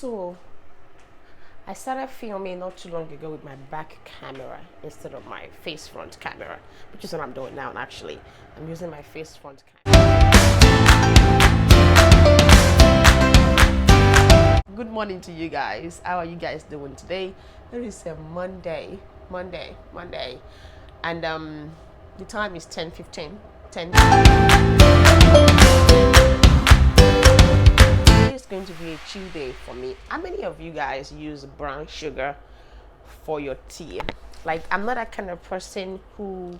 So I started filming not too long ago with my back camera instead of my face front camera, which is what I'm doing now. Actually, I'm using my face front camera. Good morning to you guys. How are you guys doing today? It is a Monday, and the time is 10:15. 10. It's going to be a chill day for me. How many of you guys use brown sugar for your tea? Like, I'm not that kind of person who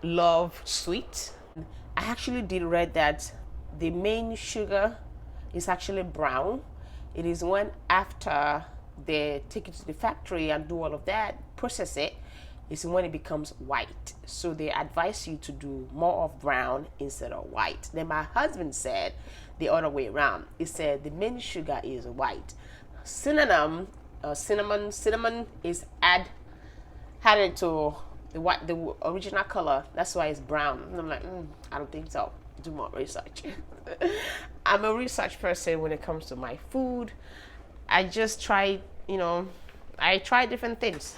love sweet. I actually did read that the main sugar is actually brown. It is when after they take it to the factory and do all of that, process it, is when it becomes white. So they advise you to do more of brown instead of white. Then my husband said the other way around. He said the main sugar is white. Cinnamon is added to the original color. That's why it's brown. And I'm like, I don't think so. Do more research. I'm a research person when it comes to my food. I just try, I try different things.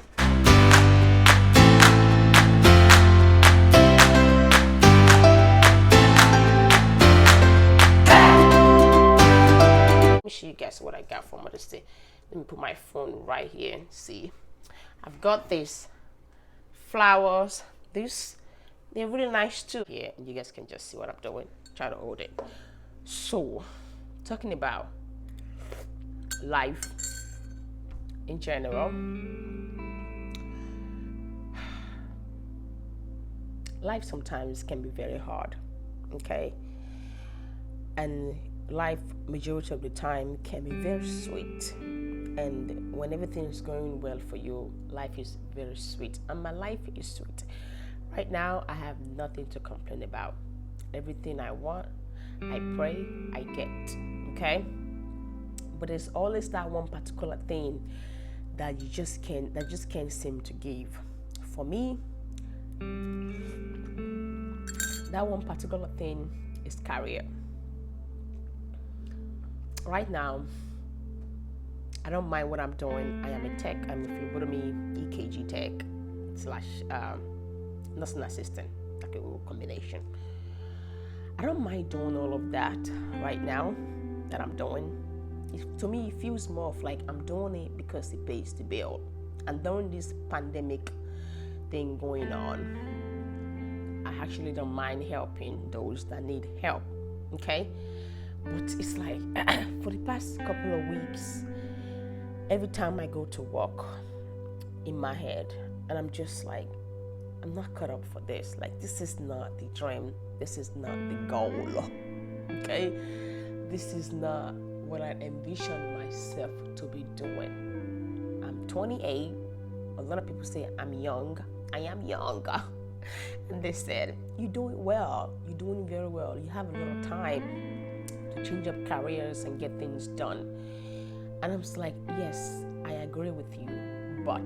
Let me show you guys what I got for Mother's Day. Let me put my phone right here and see. I've got these flowers. They're really nice too. Here, you guys can just see what I'm doing. Try to hold it. So, talking about life in general. Life sometimes can be very hard, okay? And life, majority of the time, can be very sweet. And when everything is going well for you, life is very sweet. And my life is sweet. Right now, I have nothing to complain about. Everything I want, I pray, I get, okay? But there's always that one particular thing that you just can't seem to give. For me, that one particular thing is career. Right now, I don't mind what I'm doing. I am a tech. I'm a phlebotomy EKG tech / nursing assistant, like a little combination. I don't mind doing all of that right now that I'm doing. To me, it feels more of like I'm doing it because it pays the bill. And during this pandemic thing going on, I actually don't mind helping those that need help, okay? But it's like, for the past couple of weeks, every time I go to work, in my head, and I'm just like, I'm not cut up for this. Like, this is not the dream. This is not the goal, okay? This is not what I envision myself to be doing. I'm 28. A lot of people say I'm young. I am young. And they said, you're doing well. You're doing very well. You have a lot of time to change up careers and get things done. And I'm just like, yes, I agree with you. But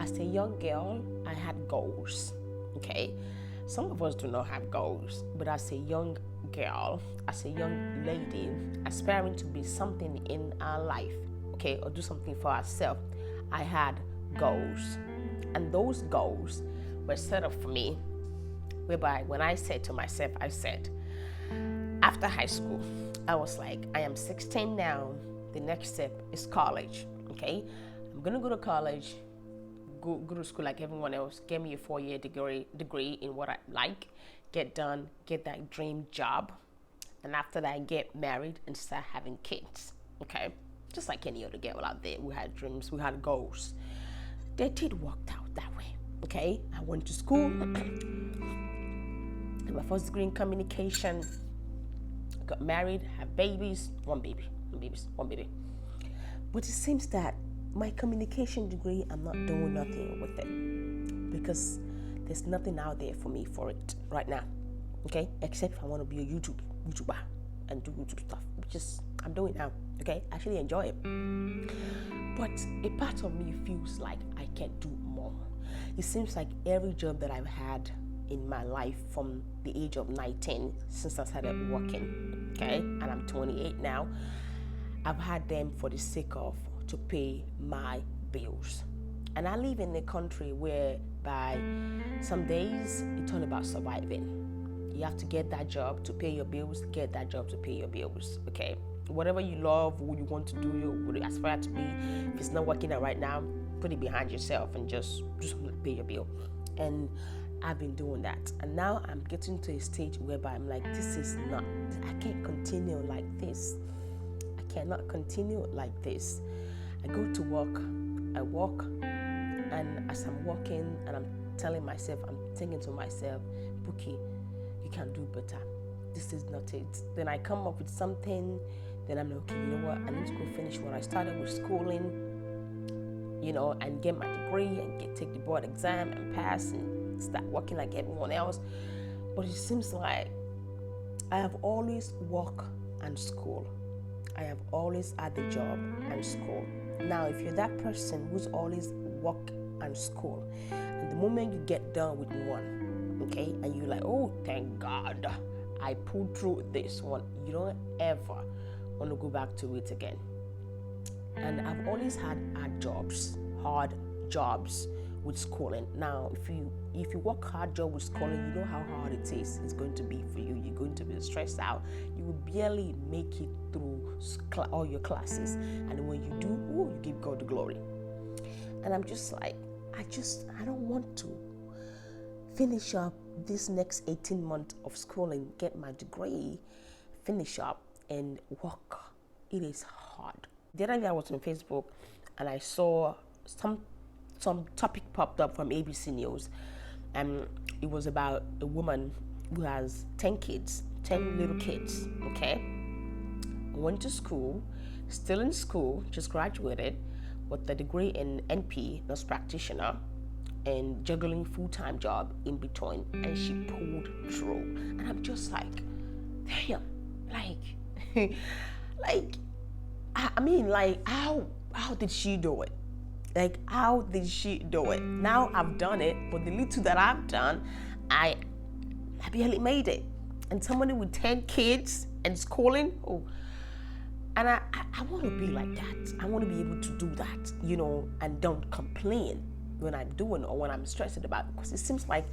as a young girl, I had goals, okay? Some of us do not have goals, but as a young girl, as a young lady, aspiring to be something in our life, okay, or do something for ourselves, I had goals. And those goals were set up for me, whereby when I said to myself, I said, after high school, I was like, I am 16 now. The next step is college, okay? I'm gonna go to college, go to school like everyone else, get me a 4-year degree in what I like, get done, get that dream job, and after that, get married and start having kids, okay? Just like any other girl out there, we had dreams, we had goals. They did work out that way, okay? I went to school, and my first degree in communication, got married, had babies, one baby. But it seems that my communication degree, I'm not doing nothing with it because there's nothing out there for me for it right now, okay? Except if I want to be a YouTuber and do YouTube stuff, which is I'm doing now, okay? I actually enjoy it. But a part of me feels like I can do more. It seems like every job that I've had in my life from the age of 19 since I started working, okay? And I'm 28 now. I've had them for the sake of to pay my bills. And I live in a country where by some days it's all about surviving. You have to get that job to pay your bills, get that job to pay your bills, okay? Whatever you love, what you want to do, what you aspire to be, if it's not working out right now, put it behind yourself and just pay your bill. And I've been doing that. And now I'm getting to a stage whereby I'm like, I can't continue like this. I cannot continue like this. I go to work, I walk, and as I'm walking and I'm thinking to myself, Bukola, you can do better. This is not it. Then I come up with something, then I'm like, okay, you know what? I need to go finish what I started with schooling, and get my degree and take the board exam and pass and start working like everyone else. But it seems like I have always worked and school. I have always had the job and school. Now, if you're that person who's always work and school, and the moment you get done with one, okay, and you're like, oh, thank God, I pulled through this one, you don't ever want to go back to it again. And I've always had hard jobs with schooling. Now, if you work hard job with schooling, you know how hard it is. It's going to be for you. You're going to be stressed out. You will barely make it through all your classes. And when you do, you give God the glory. And I'm just like, I don't want to finish up this next 18 months of schooling, get my degree, finish up and work. It is hard. The other day I was on Facebook and I saw some topic popped up from ABC News, and it was about a woman who has 10 little kids, okay? Went to school, still in school, just graduated with a degree in NP, nurse practitioner, and juggling full-time job in between, and she pulled through. And I'm just like, damn, how did she do it? How did she do it? Now I've done it, but the little that I've done, I barely made it. And somebody with 10 kids and schooling, and I want to be like that. I want to be able to do that, and don't complain when I'm doing or when I'm stressed about it. Because it seems like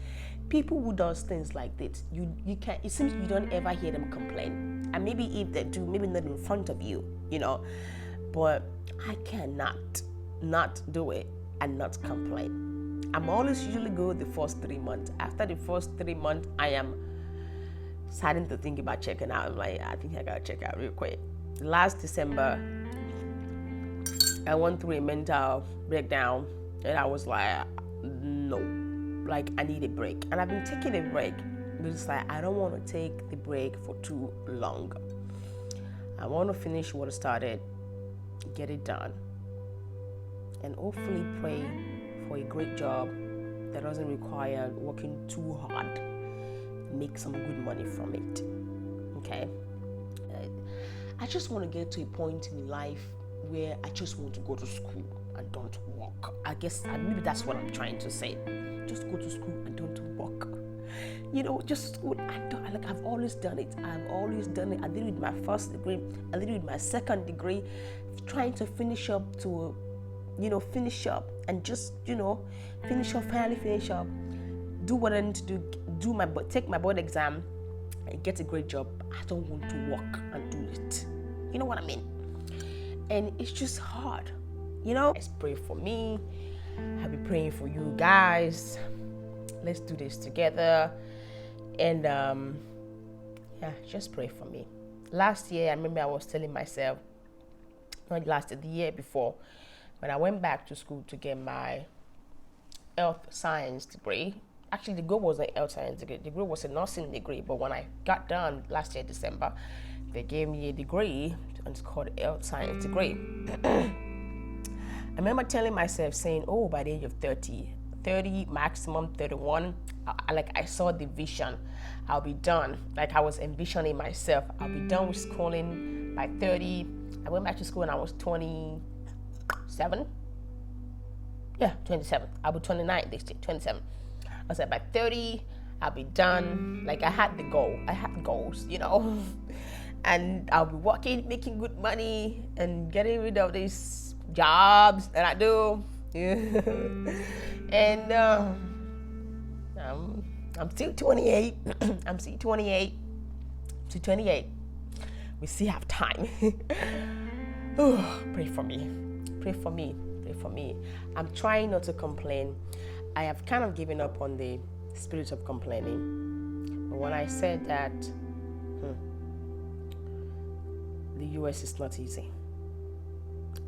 people who does things like this, it seems you don't ever hear them complain. And maybe if they do, maybe not in front of you, but I cannot not do it and not complain. I'm always usually good the first 3 months. After the first 3 months, I am starting to think about checking out. I'm like, I think I gotta check out real quick. Last December, I went through a mental breakdown and I was like, no, I need a break. And I've been taking a break, but it's like, I don't want to take the break for too long. I want to finish what I started, get it done, and hopefully pray for a great job that doesn't require working too hard, make some good money from it, okay? I just want to get to a point in life where I just want to go to school and don't work. I guess maybe that's what I'm trying to say. Just go to school and don't work. Just school and don't. I've always done it. I did it with my first degree. I did it with my second degree, trying to finish up and just, finally finish up, do what I need to do, take my board exam and get a great job. I don't want to work and do it. You know what I mean? And it's just hard, Let's pray for me. I'll be praying for you guys. Let's do this together. And just pray for me. Last year, I remember I was telling myself, not last year, the year before, when I went back to school to get my health science degree. Actually, the goal was a health science degree. The degree was a nursing degree, but when I got done last year, December, they gave me a degree, and it's called health science degree. I remember telling myself, saying, by the age of 30, maximum 31, I saw the vision. I'll be done. I was envisioning myself. I'll be done with schooling by 30. I went back to school when I was 27. Yeah, 27. I'll be 29 this year, 27. I said by 30, I'll be done. I had the goal. I had goals, and I'll be working, making good money, and getting rid of these jobs that I do. And I'm still 28. I'm still 28 to 28. We still have time. Pray for me. Pray for me. Pray for me. I'm trying not to complain. I have kind of given up on the spirit of complaining. But when I said that the US is not easy.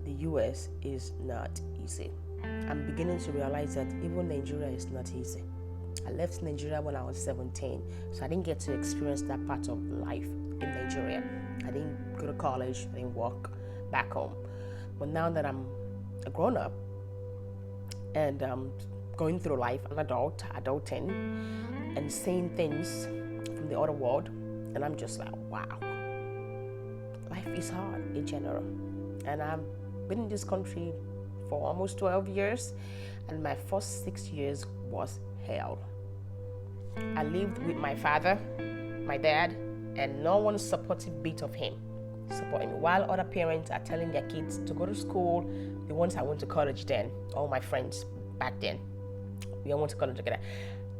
The US is not easy. I'm beginning to realize that even Nigeria is not easy. I left Nigeria when I was 17, so I didn't get to experience that part of life in Nigeria. I didn't go to college, I didn't work back home. But now that I'm a grown-up and going through life, an adulting, and seeing things from the other world, and I'm just like, wow, life is hard in general. And I've been in this country for almost 12 years, and my first 6 years was hell. I lived with my father, my dad, and no one supported bit of him supporting me. While other parents are telling their kids to go to school, the ones I went to college then, all my friends back then, we all went to college together.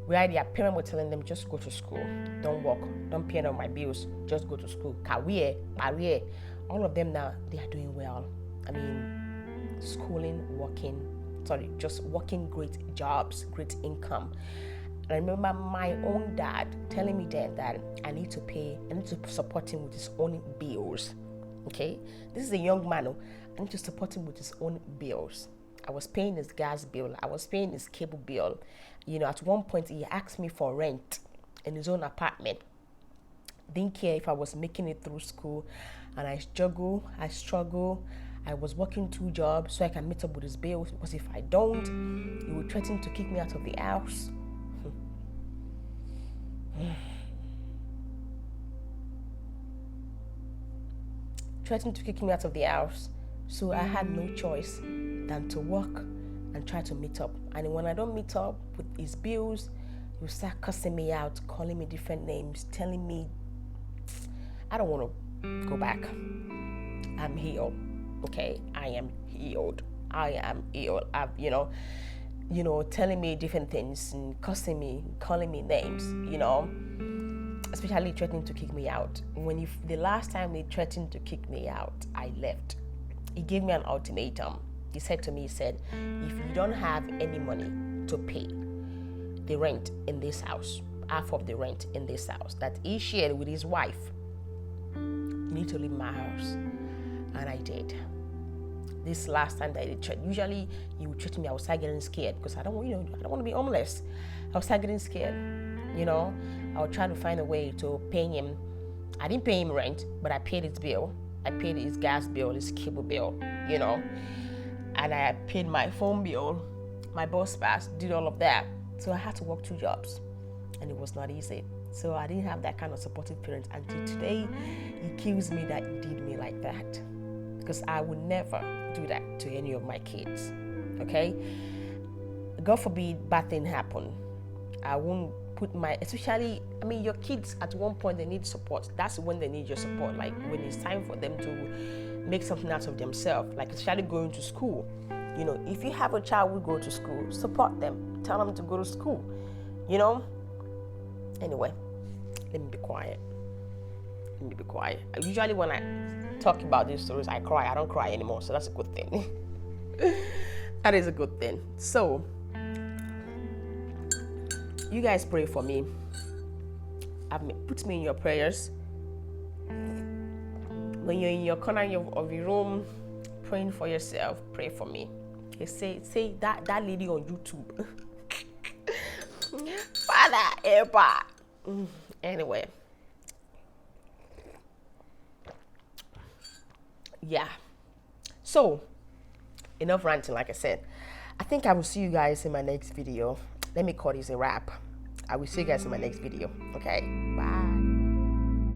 Where their parents were telling them, just go to school, don't work, don't pay on my bills, just go to school. Career. All of them now, they are doing well. I mean, schooling, just working great jobs, great income. And I remember my own dad telling me then that I need to support him with his own bills. Okay? This is a young man. I need to support him with his own bills. I was paying his gas bill. I was paying his cable bill. At one point, he asked me for rent in his own apartment. Didn't care if I was making it through school. And I struggle. I was working 2 jobs so I can meet up with his bills. Because if I don't, he would threaten to kick me out of the house. Threatened to kick me out of the house. So I had no choice than to work and try to meet up. And when I don't meet up with his bills, he will start cussing me out, calling me different names, telling me I don't want to go back. I'm healed. Okay, I am healed. Telling me different things and cussing me, calling me names, especially threatening to kick me out. The last time they threatened to kick me out, I left. He gave me an ultimatum. He said to me, if you don't have any money to pay the rent in this house, half of the rent in this house that he shared with his wife, you need to leave my house. And I did. This last time that he threatened, usually he would threaten me, I would start getting scared because I don't want to be homeless. I would start getting scared. I would try to find a way to pay him. I didn't pay him rent, but I paid his bill. I paid his gas bill, his cable bill, and I paid my phone bill, my bus pass, did all of that. So I had to work 2 jobs, and it was not easy. So I didn't have that kind of supportive parent until today. He kills me that he did me like that, because I would never do that to any of my kids. Okay? God forbid bad thing happen. I won't put your kids at one point, they need support. That's when they need your support. Like when it's time for them to make something out of themselves, like especially going to school. If you have a child who go to school, support them. Tell them to go to school. Anyway, let me be quiet. Usually when I talk about these stories, I cry. I don't cry anymore, so that's a good thing. That is a good thing. So you guys pray for me. Put me in your prayers. When you're in your corner of your room praying for yourself, pray for me. Okay, say that lady on YouTube. Father, Eva. Anyway. Yeah. So, enough ranting, like I said. I think I will see you guys in my next video. Let me call this a wrap. I will see you guys in my next video. Okay? Bye.